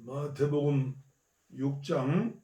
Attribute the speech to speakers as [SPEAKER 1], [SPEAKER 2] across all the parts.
[SPEAKER 1] 마태복음 6장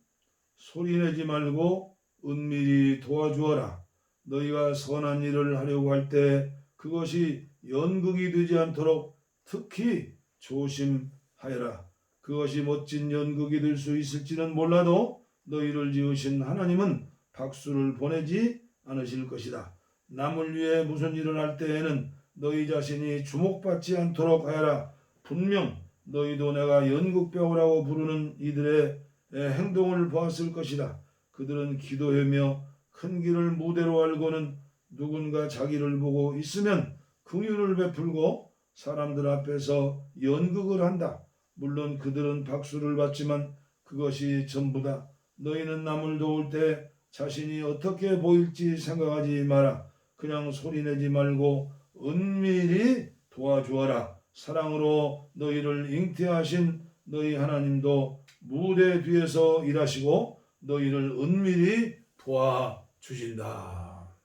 [SPEAKER 1] 소리내지 말고 은밀히 도와주어라. 너희가 선한 일을 하려고 할 때 그것이 연극이 되지 않도록 특히 조심하여라. 그것이 멋진 연극이 될 수 있을지는 몰라도 너희를 지으신 하나님은 박수를 보내지 않으실 것이다. 남을 위해 무슨 일을 할 때에는 너희 자신이 주목받지 않도록 하여라. 분명 너희도 내가 연극배우라고 부르는 이들의 행동을 보았을 것이다. 그들은 기도하며 큰 길을 무대로 알고는 누군가 자기를 보고 있으면 긍휼을 베풀고 사람들 앞에서 연극을 한다. 물론 그들은 박수를 받지만 그것이 전부다. 너희는 남을 도울 때 자신이 어떻게 보일지 생각하지 마라. 그냥 소리내지 말고 은밀히 도와주어라. 사랑으로 너희를 잉태하신 너희 하나님도 무대 뒤에서 일하시고 너희를 은밀히 도와주신다.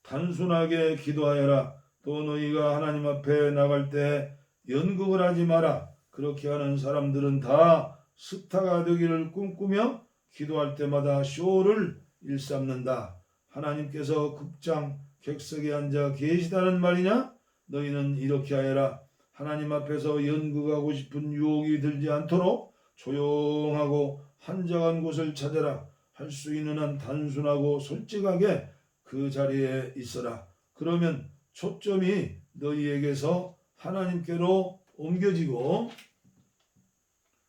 [SPEAKER 1] 단순하게 기도하여라. 또 너희가 하나님 앞에 나갈 때 연극을 하지 마라. 그렇게 하는 사람들은 다 스타가 되기를 꿈꾸며 기도할 때마다 쇼를 일삼는다. 하나님께서 극장 객석에 앉아 계시다는 말이냐? 너희는 이렇게 하여라. 하나님 앞에서 연극하고 싶은 유혹이 들지 않도록 조용하고 한적한 곳을 찾아라. 할 수 있는 한 단순하고 솔직하게 그 자리에 있어라. 그러면 초점이 너희에게서 하나님께로 옮겨지고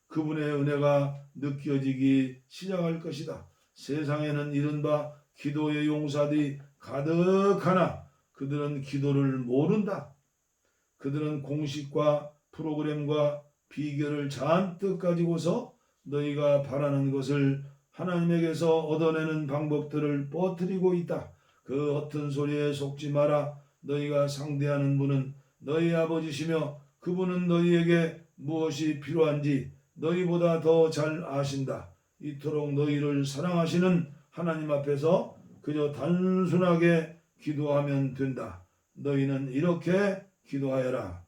[SPEAKER 1] 그분의 은혜가 느껴지기 시작할 것이다. 세상에는 이른바 기도의 용사들이 가득하나 그들은 기도를 모른다. 그들은 공식과 프로그램과 비결을 잔뜩 가지고서 너희가 바라는 것을 하나님에게서 얻어내는 방법들을 뻗뜨리고 있다. 그 허튼 소리에 속지 마라. 너희가 상대하는 분은 너희 아버지시며 그분은 너희에게 무엇이 필요한지 너희보다 더 잘 아신다. 이토록 너희를 사랑하시는 하나님 앞에서 그저 단순하게 기도하면 된다. 너희는 이렇게 기도하여라.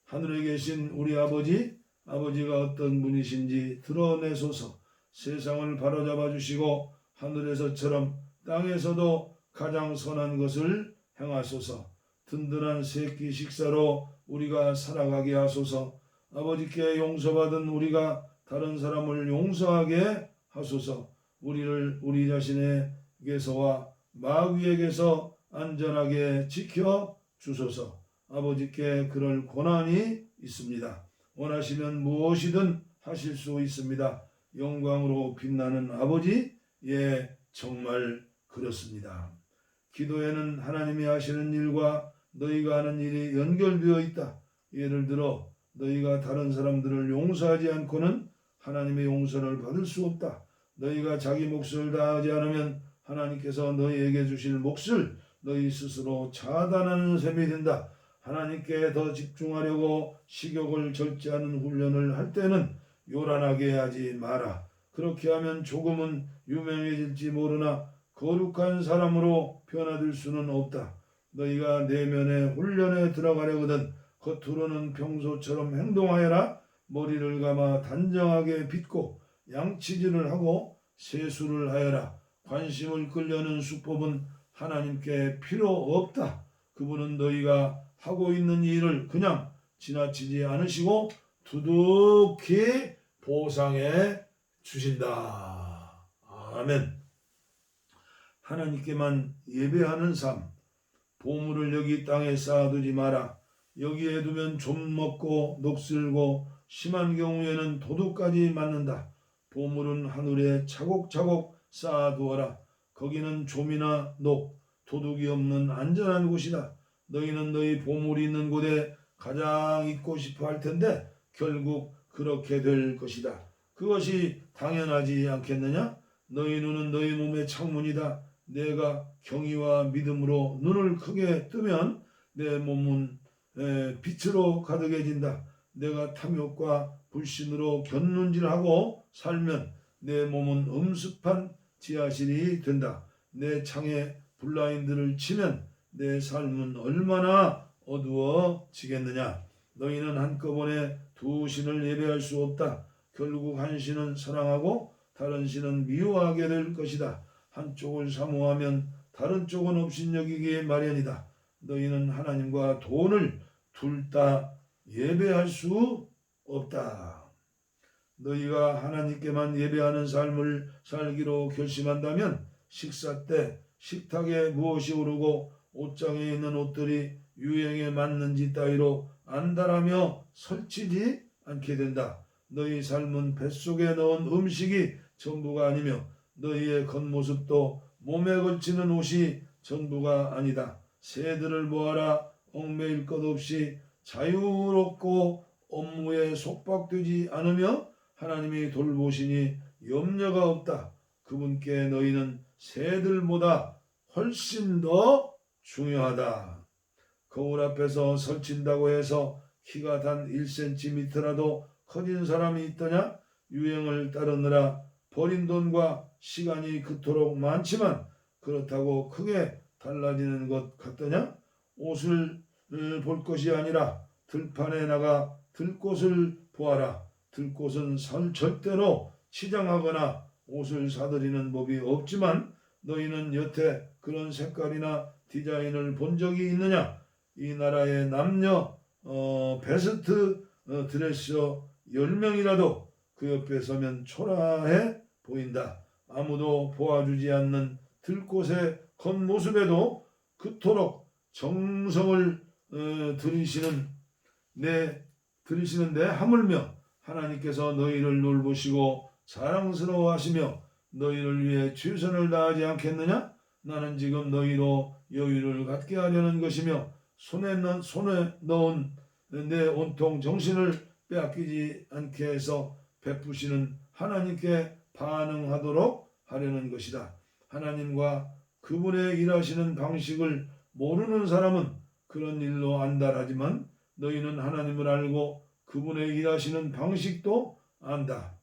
[SPEAKER 1] 하늘에 계신 우리 아버지가 어떤 분이신지 드러내소서. 세상을 바로잡아 주시고 하늘에서처럼 땅에서도 가장 선한 것을 행하소서. 든든한 새끼 식사로 우리가 살아가게 하소서. 아버지께 용서받은 우리가 다른 사람을 용서하게 하소서. 우리를 우리 자신에게서와 마귀에게서 안전하게 지켜 주소서. 아버지께 그럴 권한이 있습니다. 원하시면 무엇이든 하실 수 있습니다. 영광으로 빛나는 아버지, 정말 그렇습니다. 기도에는 하나님이 하시는 일과 너희가 하는 일이 연결되어 있다. 예를 들어 너희가 다른 사람들을 용서하지 않고는 하나님의 용서를 받을 수 없다. 너희가 자기 몫을 다하지 않으면 하나님께서 너희에게 주실 몫을 너희 스스로 차단하는 셈이 된다. 하나님께 더 집중하려고 식욕을 절제하는 훈련을 할 때는 요란하게 하지 마라. 그렇게 하면 조금은 유명해질지 모르나 거룩한 사람으로 변화될 수는 없다. 너희가 내면의 훈련에 들어가려거든 겉으로는 평소처럼 행동하여라. 머리를 감아 단정하게 빗고 양치질을 하고 세수를 하여라. 관심을 끌려는 수법은 하나님께 필요 없다. 그분은 너희가 하고 있는 일을 그냥 지나치지 않으시고 두둑히 보상해 주신다. 아멘. 하나님께만 예배하는 삶. 보물을 여기 땅에 쌓아두지 마라. 여기에 두면 좀 먹고 녹슬고 심한 경우에는 도둑까지 맞는다. 보물은 하늘에 차곡차곡 쌓아두어라. 거기는 좀이나 녹, 도둑이 없는 안전한 곳이다. 너희는 너희 보물이 있는 곳에 가장 있고 싶어 할 텐데 결국 그렇게 될 것이다. 그것이 당연하지 않겠느냐? 너희 눈은 너희 몸의 창문이다. 내가 경의와 믿음으로 눈을 크게 뜨면 내 몸은 빛으로 가득해진다. 내가 탐욕과 불신으로 곁눈질하고 살면 내 몸은 음습한 지하실이 된다. 내 창에 블라인드를 치면 내 삶은 얼마나 어두워지겠느냐. 너희는 한꺼번에 두 신을 예배할 수 없다. 결국 한 신은 사랑하고 다른 신은 미워하게 될 것이다. 한쪽을 사모하면 다른 쪽은 업신여기기에 마련이다. 너희는 하나님과 돈을 둘 다 예배할 수 없다. 너희가 하나님께만 예배하는 삶을 살기로 결심한다면 식사 때 식탁에 무엇이 오르고 옷장에 있는 옷들이 유행에 맞는지 따위로 안달하며 설치지 않게 된다. 너희 삶은 뱃속에 넣은 음식이 전부가 아니며 너희의 겉모습도 몸에 걸치는 옷이 전부가 아니다. 새들을 모아라. 얽매일 것 없이 자유롭고 업무에 속박되지 않으며 하나님이 돌보시니 염려가 없다. 그분께 너희는 새들보다 훨씬 더 중요하다. 거울 앞에서 설친다고 해서 키가 단 1cm라도 커진 사람이 있더냐? 유행을 따르느라 버린 돈과 시간이 그토록 많지만 그렇다고 크게 달라지는 것 같더냐? 옷을 볼 것이 아니라 들판에 나가 들꽃을 보아라. 들꽃은 절대로 치장하거나 옷을 사들이는 법이 없지만 너희는 여태 그런 색깔이나 디자인을 본 적이 있느냐? 이 나라의 남녀 베스트 드레서 10명이라도 그 옆에 서면 초라해 보인다. 아무도 보아주지 않는 들꽃의 겉모습에도 그토록 정성을 들이시는데 하물며 하나님께서 너희를 놀보시고 사랑스러워하시며 너희를 위해 최선을 다하지 않겠느냐? 나는 지금 너희로 여유를 갖게 하려는 것이며 손에 넣은 내 온통 정신을 빼앗기지 않게 해서 베푸시는 하나님께 반응하도록 하려는 것이다. 하나님과 그분의 일하시는 방식을 모르는 사람은 그런 일로 안달하지만 너희는 하나님을 알고 그분의 일하시는 방식도 안다.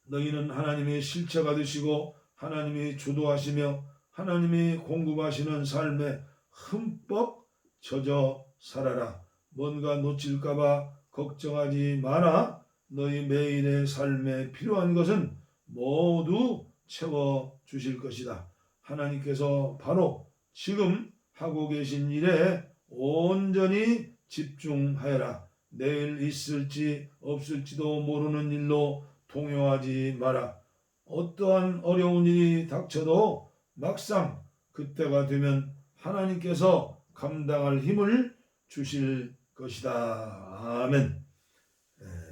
[SPEAKER 1] 너희는 하나님의 실체가 되시고 하나님이 주도하시며 하나님이 공급하시는 삶에 흠뻑 젖어 살아라. 뭔가 놓칠까봐 걱정하지 마라. 너희 매일의 삶에 필요한 것은 모두 채워주실 것이다. 하나님께서 바로 지금 하고 계신 일에 온전히 집중하여라. 내일 있을지 없을지도 모르는 일로 동요하지 마라. 어떠한 어려운 일이 닥쳐도 막상 그때가 되면 하나님께서 감당할 힘을 주실 것이다. 아멘.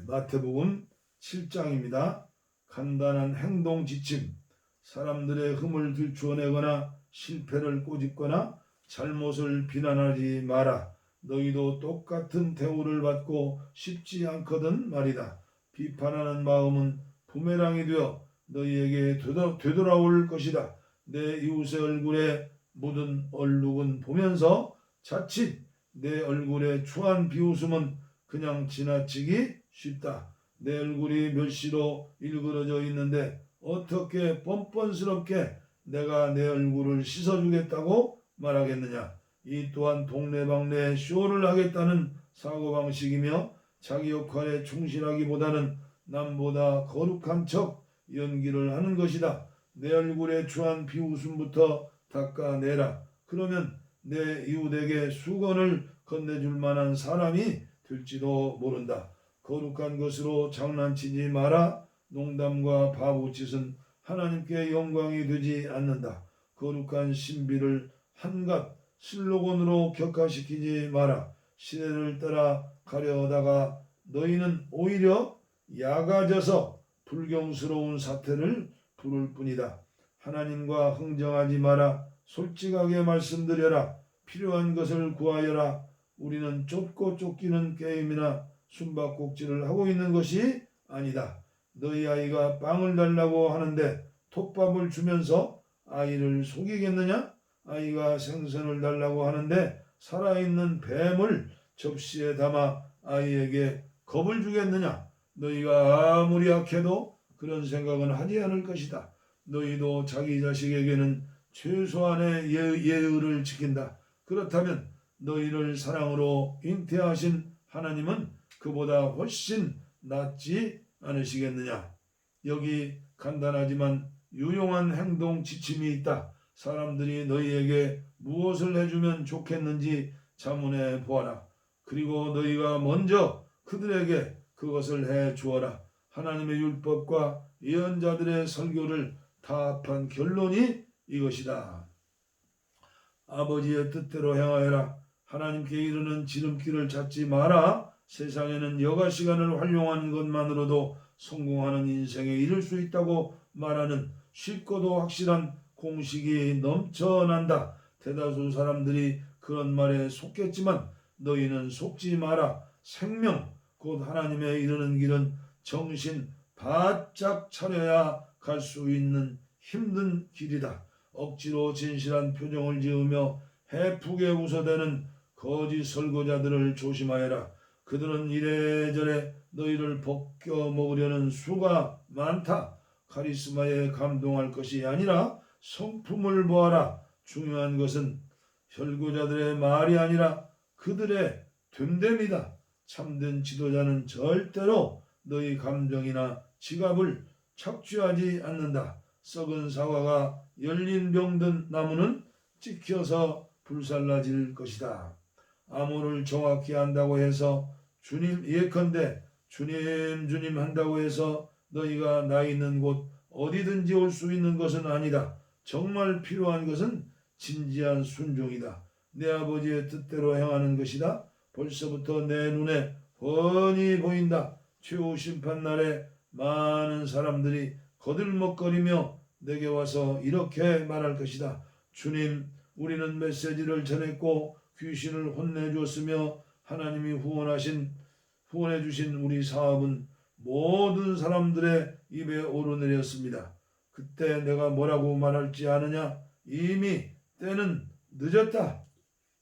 [SPEAKER 1] 마태복음 7장입니다. 간단한 행동 지침. 사람들의 흠을 들추어내거나 실패를 꼬집거나 잘못을 비난하지 마라. 너희도 똑같은 대우를 받고 싶지 않거든 말이다. 비판하는 마음은 부메랑이 되어 너희에게 되돌아올 것이다. 내 이웃의 얼굴에 묻은 얼룩은 보면서 자칫 내 얼굴에 추한 비웃음은 그냥 지나치기 쉽다. 내 얼굴이 멸시로 일그러져 있는데 어떻게 뻔뻔스럽게 내가 내 얼굴을 씻어주겠다고 말하겠느냐. 이 또한 동네방네 쇼를 하겠다는 사고방식이며 자기 역할에 충실하기보다는 남보다 거룩한 척 연기를 하는 것이다. 내 얼굴에 추한 비웃음부터 닦아내라. 그러면 내 이웃에게 수건을 건네줄 만한 사람이 될지도 모른다. 거룩한 것으로 장난치지 마라. 농담과 바보짓은 하나님께 영광이 되지 않는다. 거룩한 신비를 한갓 슬로건으로 격화시키지 마라. 시대를 따라 가려다가 너희는 오히려 약아져서 불경스러운 사태를 부를 뿐이다. 하나님과 흥정하지 마라. 솔직하게 말씀드려라. 필요한 것을 구하여라. 우리는 쫓고 쫓기는 게임이나 숨바꼭질을 하고 있는 것이 아니다. 너희 아이가 빵을 달라고 하는데 톱밥을 주면서 아이를 속이겠느냐? 아이가 생선을 달라고 하는데 살아있는 뱀을 접시에 담아 아이에게 겁을 주겠느냐? 너희가 아무리 악해도 그런 생각은 하지 않을 것이다. 너희도 자기 자식에게는 최소한의 예의를 지킨다. 그렇다면 너희를 사랑으로 잉태하신 하나님은 그보다 훨씬 낫지 않으시겠느냐. 여기 간단하지만 유용한 행동 지침이 있다. 사람들이 너희에게 무엇을 해주면 좋겠는지 자문해 보아라. 그리고 너희가 먼저 그들에게 그것을 해 주어라. 하나님의 율법과 예언자들의 설교를 다 합한 결론이 이것이다. 아버지의 뜻대로 행하여라. 하나님께 이르는 지름길을 찾지 마라. 세상에는 여가 시간을 활용하는 것만으로도 성공하는 인생에 이를 수 있다고 말하는 쉽고도 확실한 공식이 넘쳐난다. 대다수 사람들이 그런 말에 속겠지만 너희는 속지 마라. 생명 곧 하나님에 이르는 길은 정신 바짝 차려야 갈 수 있는 힘든 길이다. 억지로 진실한 표정을 지으며 해프게 웃어대는 거짓 설교자들을 조심하여라. 그들은 이래저래 너희를 벗겨 먹으려는 수가 많다. 카리스마에 감동할 것이 아니라 성품을 보아라. 중요한 것은 설교자들의 말이 아니라 그들의 됨됨이다. 참된 지도자는 절대로 너희 감정이나 지갑을 착취하지 않는다. 썩은 사과가 열린 병든 나무는 찍혀서 불살라질 것이다. 암호를 정확히 한다고 해서 주님 예컨대 주님 한다고 해서 너희가 나 있는 곳 어디든지 올 수 있는 것은 아니다. 정말 필요한 것은 진지한 순종이다. 내 아버지의 뜻대로 행하는 것이다. 벌써부터 내 눈에 훤히 보인다. 최후 심판날에 많은 사람들이 거들먹거리며 내게 와서 이렇게 말할 것이다. 주님, 우리는 메시지를 전했고 귀신을 혼내주었으며 하나님이 후원해 주신 우리 사업은 모든 사람들의 입에 오르내렸습니다. 그때 내가 뭐라고 말할지 아느냐? 이미 때는 늦었다.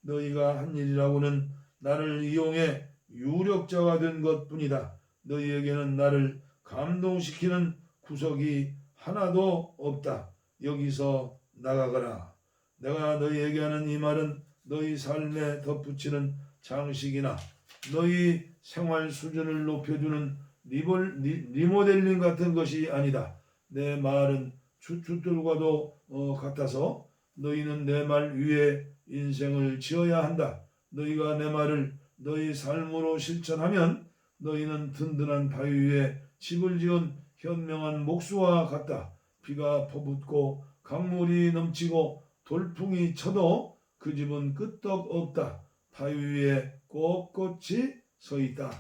[SPEAKER 1] 너희가 한 일이라고는 나를 이용해 유력자가 된 것뿐이다. 너희에게는 나를 감동시키는 구석이 하나도 없다. 여기서 나가거라. 내가 너희에게 하는 이 말은 너희 삶에 덧붙이는 장식이나 너희 생활 수준을 높여주는 리모델링 같은 것이 아니다. 내 말은 주춧들과도 같아서 너희는 내 말 위에 인생을 지어야 한다. 너희가 내 말을 너희 삶으로 실천하면 너희는 든든한 바위 위에 집을 지은 현명한 목수와 같다. 비가 퍼붓고 강물이 넘치고 돌풍이 쳐도 그 집은 끄떡 없다. 바위 위에 꼿꼿이 서 있다.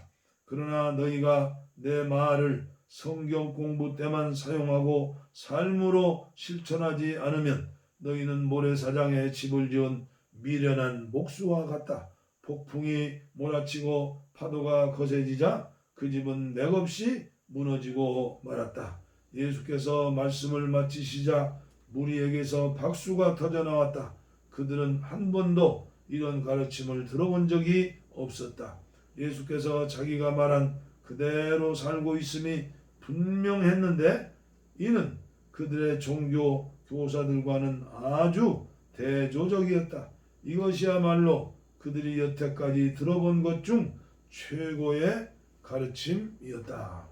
[SPEAKER 1] 그러나 너희가 내 말을 성경 공부 때만 사용하고 삶으로 실천하지 않으면 너희는 모래사장에 집을 지은 미련한 목수와 같다. 폭풍이 몰아치고 파도가 거세지자 그 집은 맥없이 무너지고 말았다. 예수께서 말씀을 마치시자 무리에게서 박수가 터져나왔다. 그들은 한 번도 이런 가르침을 들어본 적이 없었다. 예수께서 자기가 말한 그대로 살고 있음이 분명했는데 이는 그들의 종교 교사들과는 아주 대조적이었다. 이것이야말로 그들이 여태까지 들어본 것 중 최고의 가르침이었다.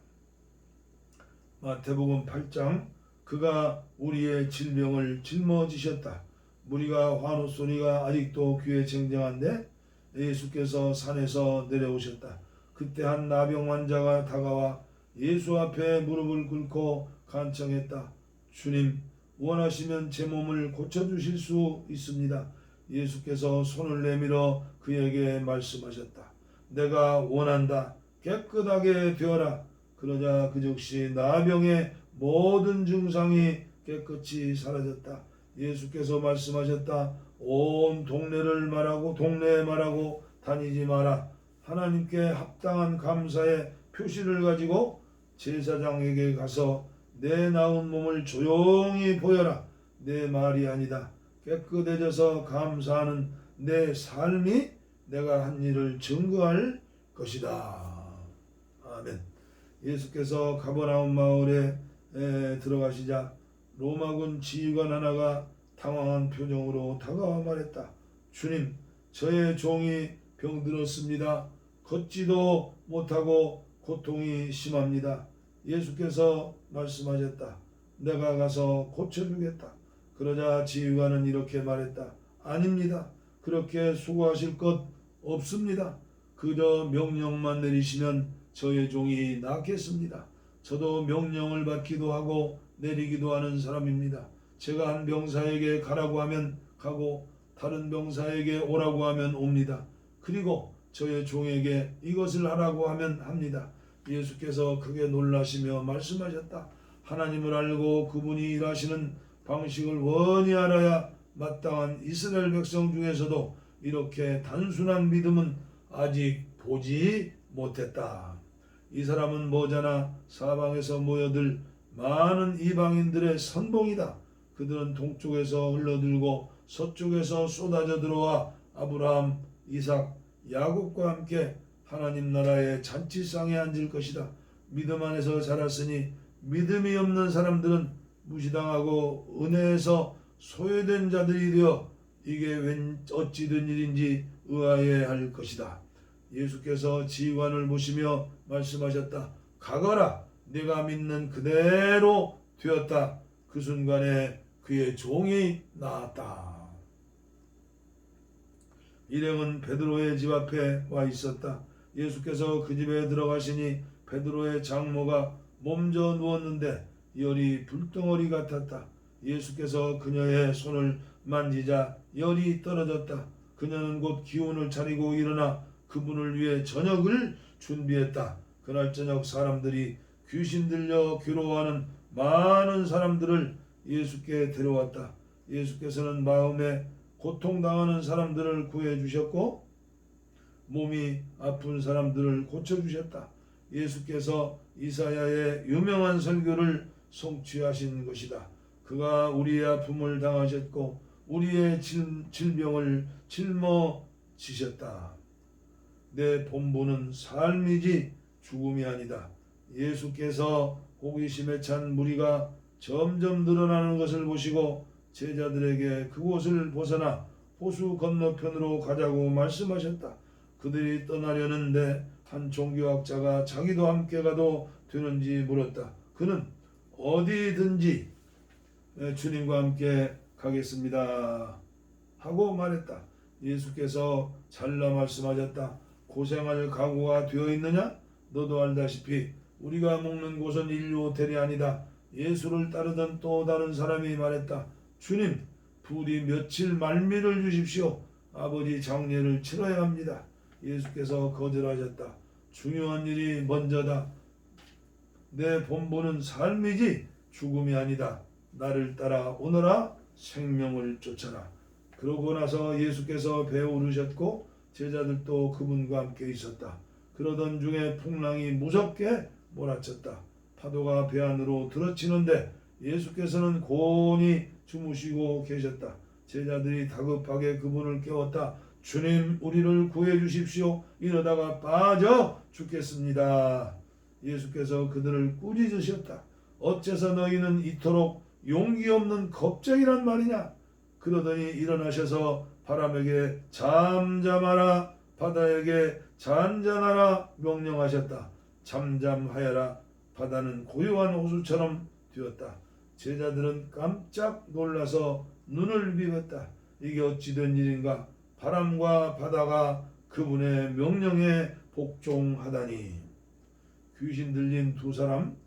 [SPEAKER 1] 마태복음 8장 그가 우리의 질병을 짊어지셨다. 무리가 환호 소리가 아직도 귀에 쟁쟁한데 예수께서 산에서 내려오셨다. 그때 한 나병 환자가 다가와 예수 앞에 무릎을 꿇고 간청했다. 주님, 원하시면 제 몸을 고쳐주실 수 있습니다. 예수께서 손을 내밀어 그에게 말씀하셨다. 내가 원한다. 깨끗하게 되어라. 그러자 그 즉시 나병의 모든 증상이 깨끗이 사라졌다. 예수께서 말씀하셨다. 온 동네에 말하고 다니지 마라. 하나님께 합당한 감사의 표시를 가지고 제사장에게 가서 내 나은 몸을 조용히 보여라. 내 말이 아니다. 깨끗해져서 감사하는 내 삶이 내가 한 일을 증거할 것이다. 아멘. 예수께서 가버나움 마을에 들어가시자 로마군 지휘관 하나가 당황한 표정으로 다가와 말했다. 주님, 저의 종이 병들었습니다. 걷지도 못하고 고통이 심합니다. 예수께서 말씀하셨다. 내가 가서 고쳐주겠다. 그러자 지휘관은 이렇게 말했다. 아닙니다. 그렇게 수고하실 것 없습니다. 그저 명령만 내리시면 저의 종이 낫겠습니다. 저도 명령을 받기도 하고 내리기도 하는 사람입니다. 제가 한 병사에게 가라고 하면 가고 다른 병사에게 오라고 하면 옵니다. 그리고 저의 종에게 이것을 하라고 하면 합니다. 예수께서 크게 놀라시며 말씀하셨다. 하나님을 알고 그분이 일하시는 방식을 원히 알아야 마땅한 이스라엘 백성 중에서도 이렇게 단순한 믿음은 아직 보지 못했다. 이 사람은 머지않아 사방에서 모여들 많은 이방인들의 선봉이다. 그들은 동쪽에서 흘러들고 서쪽에서 쏟아져 들어와 아브라함, 이삭, 야곱과 함께 하나님 나라의 잔치상에 앉을 것이다. 믿음 안에서 자랐으니 믿음이 없는 사람들은 무시당하고 은혜에서 소외된 자들이 되어 이게 웬 어찌 된 일인지 의아해할 것이다. 예수께서 지휘관을 보시며 말씀하셨다. 가거라. 네가 믿는 그대로 되었다. 그 순간에 그의 종이 나았다. 일행은 베드로의 집 앞에 와 있었다. 예수께서 그 집에 들어가시니 베드로의 장모가 몸져 누웠는데 열이 불덩어리 같았다. 예수께서 그녀의 손을 만지자 열이 떨어졌다. 그녀는 곧 기운을 차리고 일어나 그분을 위해 저녁을 준비했다. 그날 저녁 사람들이 귀신 들려 괴로워하는 많은 사람들을 예수께 데려왔다. 예수께서는 마음에 고통당하는 사람들을 구해주셨고 몸이 아픈 사람들을 고쳐주셨다. 예수께서 이사야의 유명한 설교를 성취하신 것이다. 그가 우리의 아픔을 당하셨고 우리의 질병을 짊어지셨다. 내 본분은 삶이지 죽음이 아니다. 예수께서 호기심에 찬 무리가 점점 늘어나는 것을 보시고 제자들에게 그곳을 벗어나 호수 건너편으로 가자고 말씀하셨다. 그들이 떠나려는데 한 종교학자가 자기도 함께 가도 되는지 물었다. 그는 어디든지 주님과 함께 가겠습니다 하고 말했다. 예수께서 잘라 말씀하셨다. 고생할 각오가 되어 있느냐? 너도 알다시피 우리가 묵는 곳은 인류 호텔이 아니다. 예수를 따르던 또 다른 사람이 말했다. 주님, 부디 며칠 말미를 주십시오. 아버지 장례를 치러야 합니다. 예수께서 거절하셨다. 중요한 일이 먼저다. 내 본분은 삶이지 죽음이 아니다. 나를 따라 오너라. 생명을 쫓아라. 그러고 나서 예수께서 배에 오르셨고 제자들도 그분과 함께 있었다. 그러던 중에 풍랑이 무섭게 몰아쳤다. 파도가 배 안으로 들어치는데 예수께서는 곤히 주무시고 계셨다. 제자들이 다급하게 그분을 깨웠다. 주님, 우리를 구해 주십시오. 이러다가 빠져 죽겠습니다. 예수께서 그들을 꾸짖으셨다. 어째서 너희는 이토록 용기 없는 겁쟁이란 말이냐? 그러더니 일어나셔서 바람에게 잠잠하라, 바다에게 잔잔하라 명령하셨다. 잠잠하여라. 바다는 고요한 호수처럼 되었다. 제자들은 깜짝 놀라서 눈을 비볐다. 이게 어찌 된 일인가? 바람과 바다가 그분의 명령에 복종하다니. 귀신 들린 두 사람,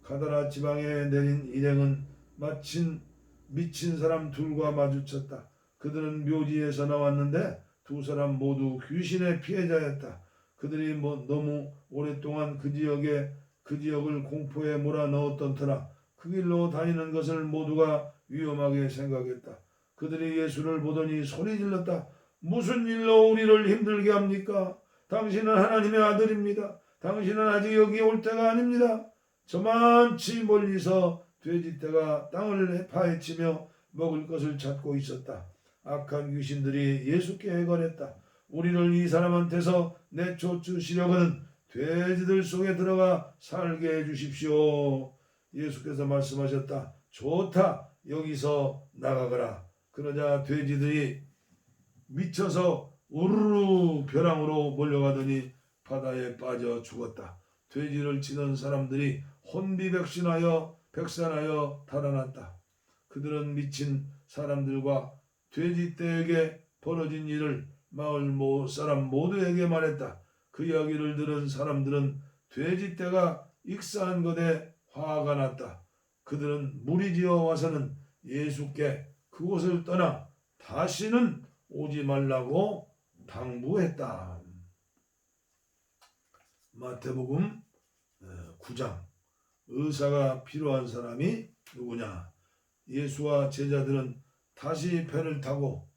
[SPEAKER 1] 가다라 지방에 내린 일행은 마침 미친 사람 둘과 마주쳤다. 그들은 묘지에서 나왔는데 두 사람 모두 귀신의 피해자였다. 그들이 너무 오랫동안 그 지역을 공포에 몰아넣었던 터라 그 길로 다니는 것을 모두가 위험하게 생각했다. 그들이 예수를 보더니 소리질렀다. 무슨 일로 우리를 힘들게 합니까? 당신은 하나님의 아들입니다. 당신은 아직 여기 올 때가 아닙니다. 저만치 멀리서 돼지떼가 땅을 파헤치며 먹을 것을 찾고 있었다. 악한 귀신들이 예수께 애걸했다. 우리를 이 사람한테서 내쫓으시려거든 돼지들 속에 들어가 살게 해주십시오. 예수께서 말씀하셨다. 좋다. 여기서 나가거라. 그러자 돼지들이 미쳐서 우르르 벼랑으로 몰려가더니 바다에 빠져 죽었다. 돼지를 치던 사람들이 혼비백산하여 달아났다. 그들은 미친 사람들과 돼지떼에게 벌어진 일을 마을 사람 모두에게 말했다. 그 이야기를 들은 사람들은 돼지떼가 익사한 것에 화가 났다. 그들은 무리지어 와서는 예수께 그곳을 떠나 다시는 오지 말라고 당부했다. 마태복음 9장. 의사가 필요한 사람이 누구냐? 예수와 제자들은 다시 배를 타고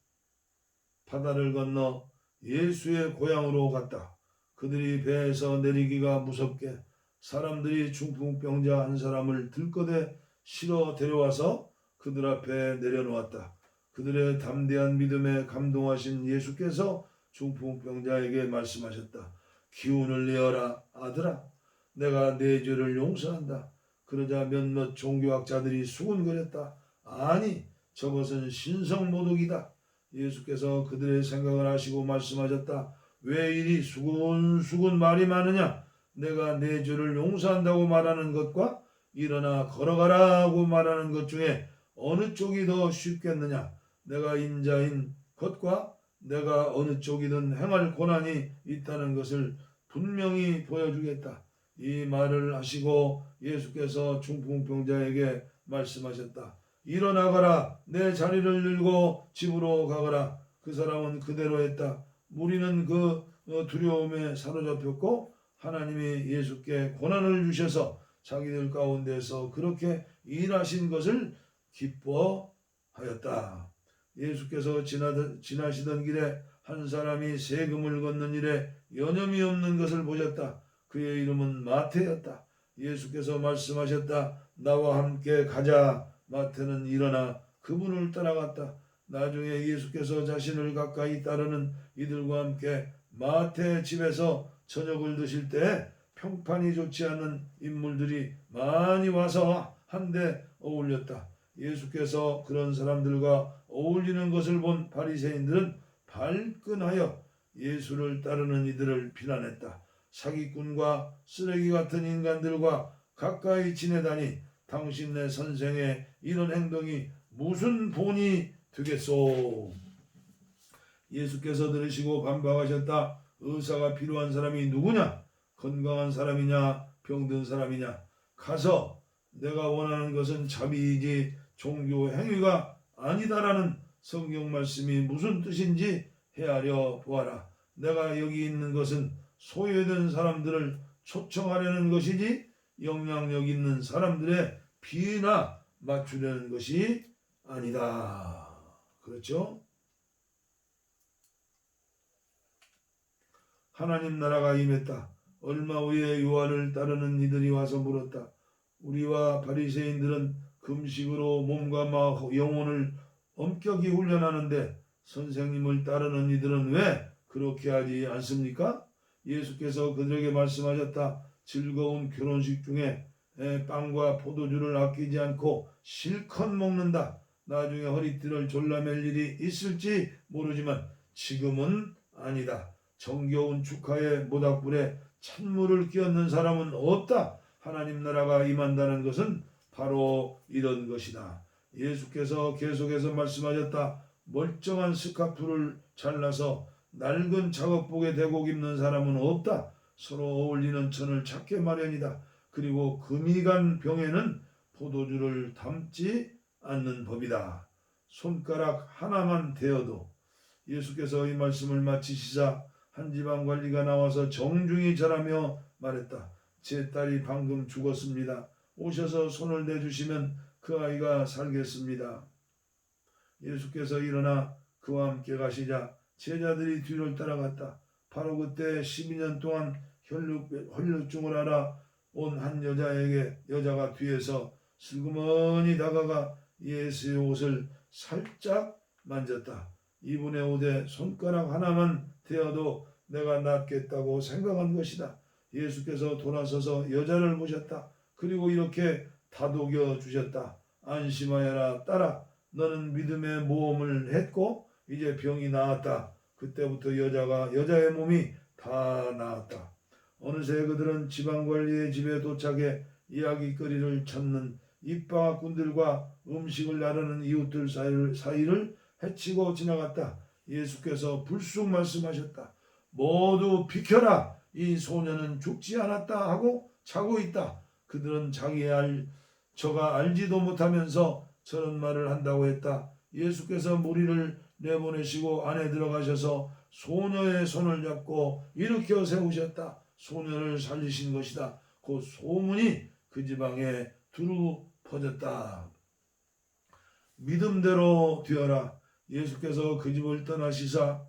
[SPEAKER 1] 바다를 건너 예수의 고향으로 갔다. 그들이 배에서 내리기가 무섭게 사람들이 중풍병자 한 사람을 들것에 실어 데려와서 그들 앞에 내려놓았다. 그들의 담대한 믿음에 감동하신 예수께서 중풍병자에게 말씀하셨다. 기운을 내어라 아들아, 내가 네 죄를 용서한다. 그러자 몇몇 종교학자들이 수군거렸다. 아니, 저것은 신성모독이다. 예수께서 그들의 생각을 아시고 말씀하셨다. 왜 이리 수군수군 말이 많으냐? 내가 내 죄를 용서한다고 말하는 것과 일어나 걸어가라고 말하는 것 중에 어느 쪽이 더 쉽겠느냐? 내가 인자인 것과 내가 어느 쪽이든 행할 권한이 있다는 것을 분명히 보여주겠다. 이 말을 하시고 예수께서 중풍병자에게 말씀하셨다. 일어나가라, 내 자리를 들고 집으로 가거라. 그 사람은 그대로 했다. 무리는 그 두려움에 사로잡혔고 하나님이 예수께 권한을 주셔서 자기들 가운데서 그렇게 일하신 것을 기뻐하였다. 예수께서 지나시던 길에 한 사람이 세금을 걷는 일에 여념이 없는 것을 보셨다. 그의 이름은 마태였다. 예수께서 말씀하셨다. 나와 함께 가자. 마태는 일어나 그분을 따라갔다. 나중에 예수께서 자신을 가까이 따르는 이들과 함께 마태 집에서 저녁을 드실 때 평판이 좋지 않은 인물들이 많이 와서 한데 어울렸다. 예수께서 그런 사람들과 어울리는 것을 본 바리새인들은 발끈하여 예수를 따르는 이들을 비난했다. 사기꾼과 쓰레기 같은 인간들과 가까이 지내다니 당신네 선생의 이런 행동이 무슨 본이 되겠소? 예수께서 들으시고 반박하셨다. 의사가 필요한 사람이 누구냐? 건강한 사람이냐? 병든 사람이냐? 가서 내가 원하는 것은 자비이지 종교 행위가 아니다라는 성경 말씀이 무슨 뜻인지 헤아려 보아라. 내가 여기 있는 것은 소외된 사람들을 초청하려는 것이지 영향력 있는 사람들의 비위나 맞추려는 것이 아니다. 그렇죠? 하나님 나라가 임했다. 얼마 후에 요한을 따르는 이들이 와서 물었다. 우리와 바리새인들은 금식으로 몸과 마음, 영혼을 엄격히 훈련하는데 선생님을 따르는 이들은 왜 그렇게 하지 않습니까? 예수께서 그들에게 말씀하셨다. 즐거운 결혼식 중에 빵과 포도주를 아끼지 않고 실컷 먹는다. 나중에 허리띠를 졸라맬 일이 있을지 모르지만 지금은 아니다. 정겨운 축하의 모닥불에 찬물을 끼얹는 사람은 없다. 하나님 나라가 임한다는 것은 바로 이런 것이다. 예수께서 계속해서 말씀하셨다. 멀쩡한 스카프를 잘라서 낡은 작업복에 대고 입는 사람은 없다. 서로 어울리는 천을 찾게 마련이다. 그리고 금이 간 병에는 포도주를 담지 않는 법이다. 손가락 하나만 대어도. 예수께서 이 말씀을 마치시자 한 집안 관리가 나와서 정중히 절하며 말했다. 제 딸이 방금 죽었습니다. 오셔서 손을 내주시면 그 아이가 살겠습니다. 예수께서 일어나 그와 함께 가시자 제자들이 뒤를 따라갔다. 바로 그때 12년 동안 혈루증을 앓아 온 한 여자가 뒤에서 슬그머니 다가가 예수의 옷을 살짝 만졌다. 이분의 옷에 손가락 하나만 대어도 내가 낫겠다고 생각한 것이다. 예수께서 돌아서서 여자를 보셨다. 그리고 이렇게 다독여 주셨다. 안심하여라 딸아, 너는 믿음의 모험을 했고 이제 병이 나았다. 그때부터 여자의 몸이 다 나았다. 어느새 그들은 지방관리의 집에 도착해 이야기거리를 찾는 입방아꾼들과 음식을 나르는 이웃들 사이를 헤치고 지나갔다. 예수께서 불쑥 말씀하셨다. 모두 비켜라. 이 소년은 죽지 않았다 하고 자고 있다. 그들은 저가 알지도 못하면서 저런 말을 한다고 했다. 예수께서 무리를 내보내시고 안에 들어가셔서 소녀의 손을 잡고 일으켜 세우셨다. 소년을 살리신 것이다. 곧 소문이 그 지방에 두루 퍼졌다. 믿음대로 되어라. 예수께서 그 집을 떠나시자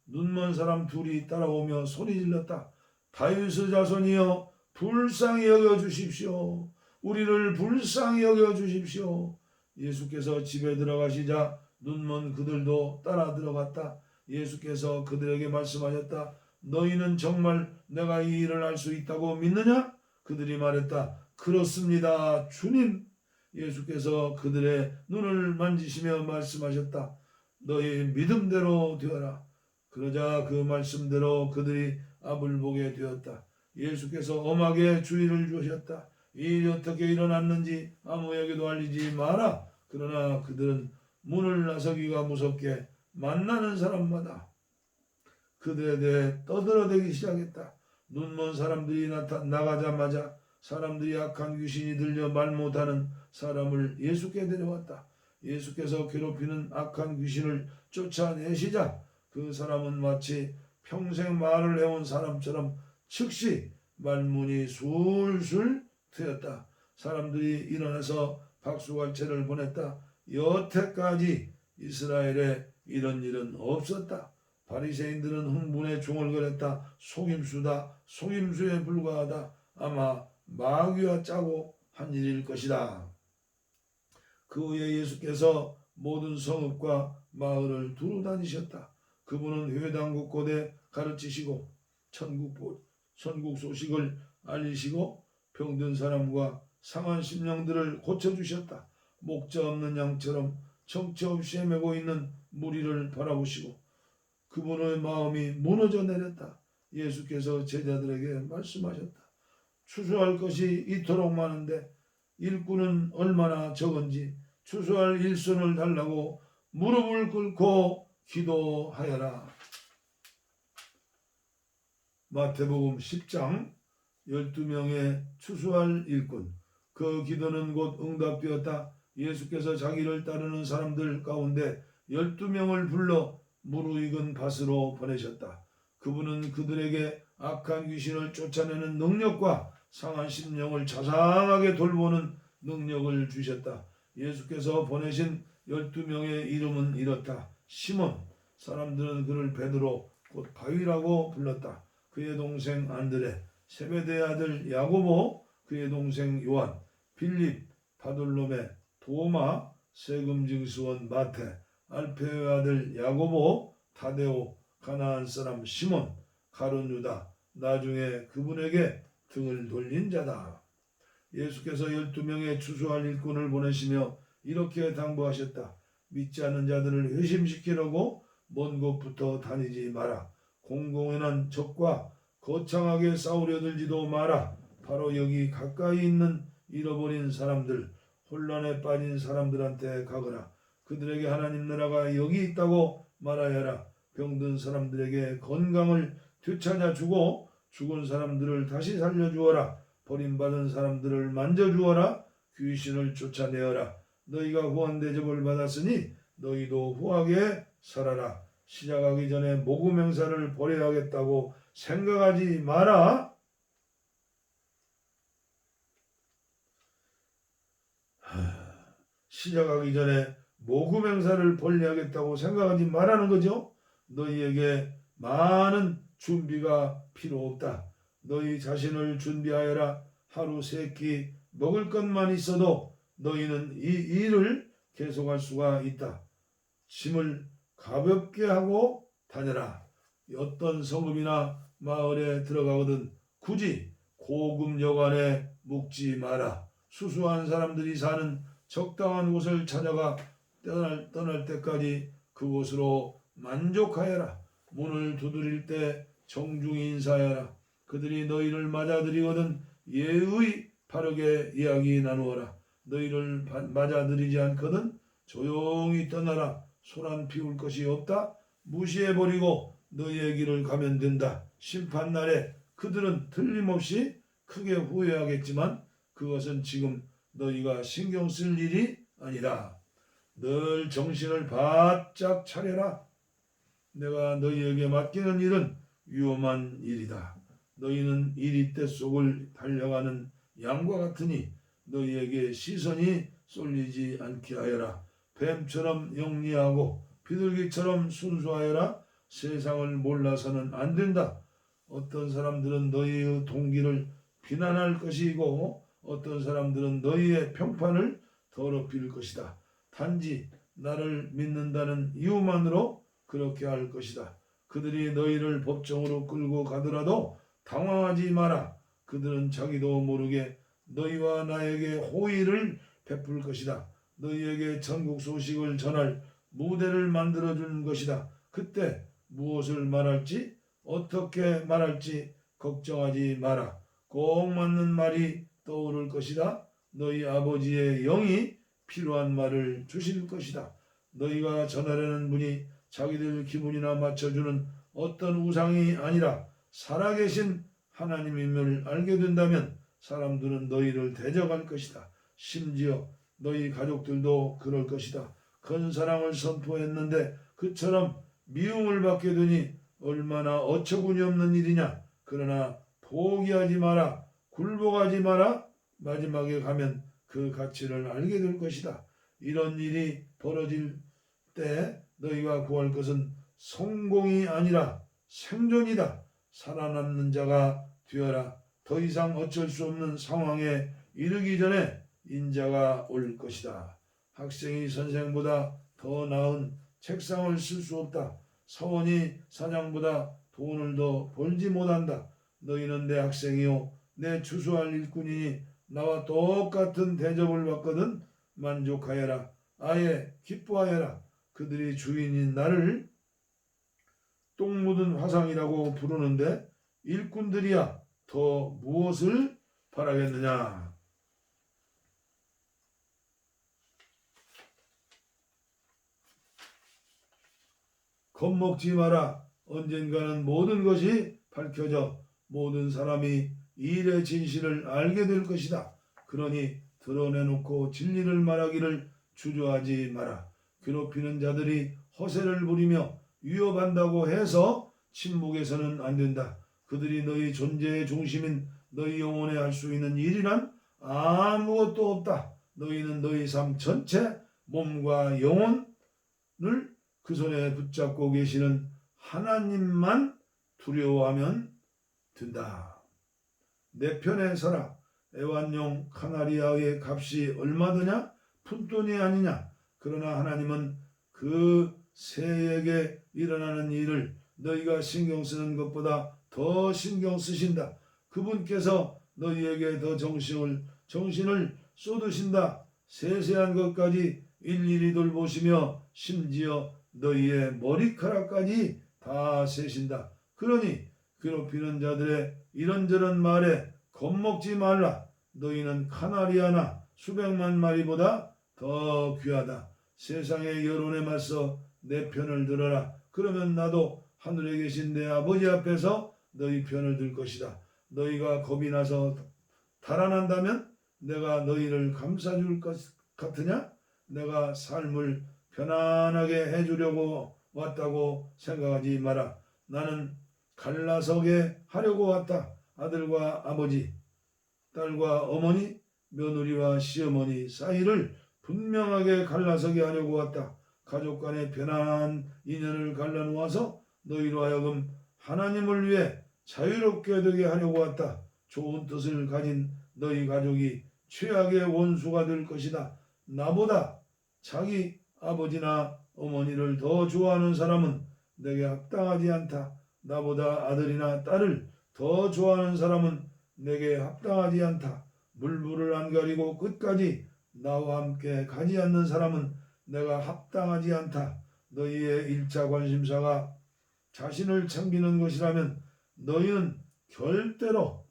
[SPEAKER 1] 눈먼 사람 둘이 따라오며 소리질렀다. 다윗의 자손이여 불쌍히 여겨주십시오. 우리를 불쌍히 여겨주십시오. 예수께서 집에 들어가시자 눈먼 그들도 따라 들어갔다. 예수께서 그들에게 말씀하셨다. 너희는 정말 내가 이 일을 할 수 있다고 믿느냐? 그들이 말했다. 그렇습니다, 주님. 예수께서 그들의 눈을 만지시며 말씀하셨다. 너희 믿음대로 되어라. 그러자 그 말씀대로 그들이 앞을 보게 되었다. 예수께서 엄하게 주의를 주셨다. 이 일이 어떻게 일어났는지 아무에게도 알리지 마라. 그러나 그들은 문을 나서기가 무섭게 만나는 사람마다 그들에 대해 떠들어대기 시작했다. 눈먼 사람들이 나가자마자 사람들이 악한 귀신이 들려 말 못하는 사람을 예수께 데려왔다. 예수께서 괴롭히는 악한 귀신을 쫓아내시자 그 사람은 마치 평생 말을 해온 사람처럼 즉시 말문이 술술 트였다. 사람들이 일어나서 박수갈채를 보냈다. 여태까지 이스라엘에 이런 일은 없었다. 바리새인들은 흥분에 중얼거렸다. 속임수다. 속임수에 불과하다. 아마 마귀와 짜고 한 일일 것이다. 그 후에 예수께서 모든 성읍과 마을을 두루 다니셨다. 그분은 회당 곳곳에 가르치시고 천국 소식을 알리시고 병든 사람과 상한 심령들을 고쳐주셨다. 목자 없는 양처럼 정처 없이 헤매고 있는 무리를 바라보시고 그분의 마음이 무너져 내렸다. 예수께서 제자들에게 말씀하셨다. 추수할 것이 이토록 많은데 일꾼은 얼마나 적은지 추수할 일손을 달라고 무릎을 꿇고 기도하여라. 마태복음 10장 12명의 추수할 일꾼. 그 기도는 곧 응답되었다. 예수께서 자기를 따르는 사람들 가운데 12명을 불러 무르익은 밭으로 보내셨다. 그분은 그들에게 악한 귀신을 쫓아내는 능력과 상한 심령을 자상하게 돌보는 능력을 주셨다. 예수께서 보내신 12명의 이름은 이렇다. 시몬, 사람들은 그를 베드로 곧 바위라고 불렀다. 그의 동생 안드레, 세베대의 아들 야고보, 그의 동생 요한, 빌립, 바돌로메, 도마, 세금 징수원 마태, 알페의 아들 야고보, 타데오, 가나안 사람 시몬, 가룟 유다, 나중에 그분에게 등을 돌린 자다. 예수께서 12명의 추수할 일꾼을 보내시며 이렇게 당부하셨다. 믿지 않는 자들을 회심시키려고 먼 곳부터 다니지 마라. 공공연한 적과 거창하게 싸우려 들지도 마라. 바로 여기 가까이 있는 잃어버린 사람들, 혼란에 빠진 사람들한테 가거라. 그들에게 하나님 나라가 여기 있다고 말하여라. 병든 사람들에게 건강을 되찾아 주고 죽은 사람들을 다시 살려주어라. 버림받은 사람들을 만져주어라. 귀신을 쫓아내어라. 너희가 후한 대접을 받았으니 너희도 후하게 살아라. 시작하기 전에 모금 행사를 벌여야겠다고 생각하지 마라. 시작하기 전에 모금 행사를 벌여야겠다고 생각하지 말라는 거죠. 너희에게 많은 준비가 필요 없다. 너희 자신을 준비하여라. 하루 세 끼 먹을 것만 있어도 너희는 이 일을 계속할 수가 있다. 짐을 가볍게 하고 다녀라. 어떤 성읍이나 마을에 들어가거든 굳이 고급 여관에 묵지 마라. 수수한 사람들이 사는 적당한 곳을 찾아가 떠날 때까지 그곳으로 만족하여라. 문을 두드릴 때 정중히 인사하여라. 그들이 너희를 맞아들이거든 예의 바르게 이야기 나누어라. 너희를 맞아들이지 않거든 조용히 떠나라. 소란 피울 것이 없다. 무시해버리고 너희의 길을 가면 된다. 심판날에 그들은 틀림없이 크게 후회하겠지만 그것은 지금 너희가 신경 쓸 일이 아니라 늘 정신을 바짝 차려라. 내가 너희에게 맡기는 일은 위험한 일이다. 너희는 이리떼 속을 달려가는 양과 같으니 너희에게 시선이 쏠리지 않게 하여라. 뱀처럼 영리하고 비둘기처럼 순수하여라. 세상을 몰라서는 안 된다. 어떤 사람들은 너희의 동기를 비난할 것이고 어떤 사람들은 너희의 평판을 더럽힐 것이다. 단지 나를 믿는다는 이유만으로 그렇게 할 것이다. 그들이 너희를 법정으로 끌고 가더라도 당황하지 마라. 그들은 자기도 모르게 너희와 나에게 호의를 베풀 것이다. 너희에게 천국 소식을 전할 무대를 만들어준 것이다. 그때 무엇을 말할지 어떻게 말할지 걱정하지 마라. 꼭 맞는 말이 떠오를 것이다. 너희 아버지의 영이 필요한 말을 주실 것이다. 너희가 전하려는 분이 자기들 기분이나 맞춰주는 어떤 우상이 아니라 살아계신 하나님임을 알게 된다면 사람들은 너희를 대적할 것이다. 심지어 너희 가족들도 그럴 것이다. 큰 사랑을 선포했는데 그처럼 미움을 받게 되니 얼마나 어처구니 없는 일이냐. 그러나 포기하지 마라. 굴복하지 마라. 마지막에 가면 그 가치를 알게 될 것이다. 이런 일이 벌어질 때 너희가 구할 것은 성공이 아니라 생존이다. 살아남는 자가 되어라. 더 이상 어쩔 수 없는 상황에 이르기 전에 인자가 올 것이다. 학생이 선생보다 더 나은 책상을 쓸 수 없다. 사원이 사장보다 돈을 더 벌지 못한다. 너희는 내 학생이요 내 추수할 일꾼이니 나와 똑같은 대접을 받거든 만족하여라. 아예 기뻐하여라. 그들이 주인인 나를 똥 묻은 화상이라고 부르는데 일꾼들이야 더 무엇을 바라겠느냐. 겁먹지 마라. 언젠가는 모든 것이 밝혀져 모든 사람이 일의 진실을 알게 될 것이다. 그러니 드러내놓고 진리를 말하기를 주저하지 마라. 괴롭히는 자들이 허세를 부리며 위협한다고 해서 침묵해서는 안 된다. 그들이 너희 존재의 중심인 너희 영혼에 할 수 있는 일이란 아무것도 없다. 너희는 너희 삶 전체 몸과 영혼을 그 손에 붙잡고 계시는 하나님만 두려워하면 된다. 내 편에 서라. 애완용 카나리아의 값이 얼마더냐? 푼돈이 아니냐? 그러나 하나님은 그 새에게 일어나는 일을 너희가 신경 쓰는 것보다 더 신경 쓰신다. 그분께서 너희에게 더 정신을 쏟으신다. 세세한 것까지 일일이 돌보시며 심지어 너희의 머리카락까지 다 세신다. 그러니 괴롭히는 자들의 이런저런 말에 겁먹지 말라. 너희는 카나리아나 수백만 마리보다 더 귀하다. 세상의 여론에 맞서 내 편을 들어라. 그러면 나도 하늘에 계신 내 아버지 앞에서 너희 편을 들 것이다. 너희가 겁이 나서 달아난다면 내가 너희를 감싸줄 것 같으냐? 내가 삶을 편안하게 해주려고 왔다고 생각하지 마라. 나는 갈라서게 하려고 왔다. 아들과 아버지, 딸과 어머니, 며느리와 시어머니 사이를 분명하게 갈라서게 하려고 왔다. 가족 간의 편안한 인연을 갈라놓아서 너희로 하여금 하나님을 위해 자유롭게 되게 하려고 왔다. 좋은 뜻을 가진 너희 가족이 최악의 원수가 될 것이다. 나보다 자기 아버지나 어머니를 더 좋아하는 사람은 내게 합당하지 않다. 나보다 아들이나 딸을 더 좋아하는 사람은 내게 합당하지 않다. 물불을 안 가리고 끝까지 나와 함께 가지 않는 사람은 내가 합당하지 않다. 너희의 1차 관심사가 자신을 챙기는 것이라면 너희는 절대로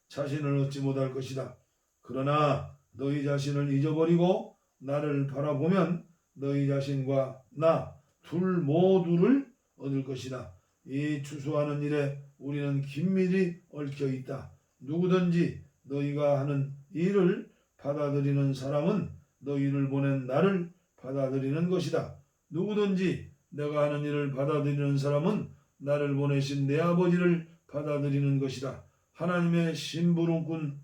[SPEAKER 1] 자신을 얻지 못할 것이다. 그러나 너희 자신을 잊어버리고 나를 바라보면 너희 자신과 나 둘 모두를 얻을 것이다. 이 추수하는 일에 우리는 긴밀히 얽혀 있다. 누구든지 너희가 하는 일을 받아들이는 사람은 너희를 보낸 나를 받아들이는 것이다. 누구든지 내가 하는 일을 받아들이는 사람은 나를 보내신 내 아버지를 받아들이는 것이다. 하나님의 심부름꾼을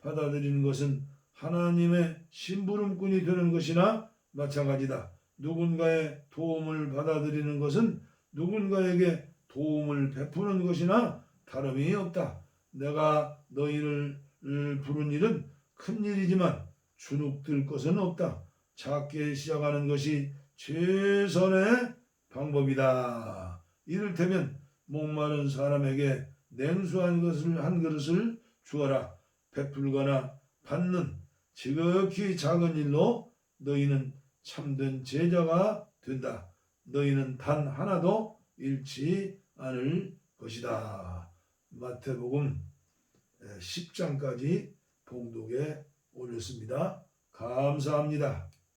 [SPEAKER 1] 받아들이는 것은 하나님의 심부름꾼이 되는 것이나 마찬가지다. 누군가의 도움을 받아들이는 것은 누군가에게 도움을 베푸는 것이나 다름이 없다. 내가 너희를 부른 일은 큰 일이지만 주눅들 것은 없다. 작게 시작하는 것이 최선의 방법이다. 이를테면 목마른 사람에게 냉수 한 그릇을 주어라. 베풀거나 받는 지극히 작은 일로 너희는 참된 제자가 된다. 너희는 단 하나도 잃지 않을 것이다. 마태복음 10장까지 봉독에 올렸습니다. 감사합니다.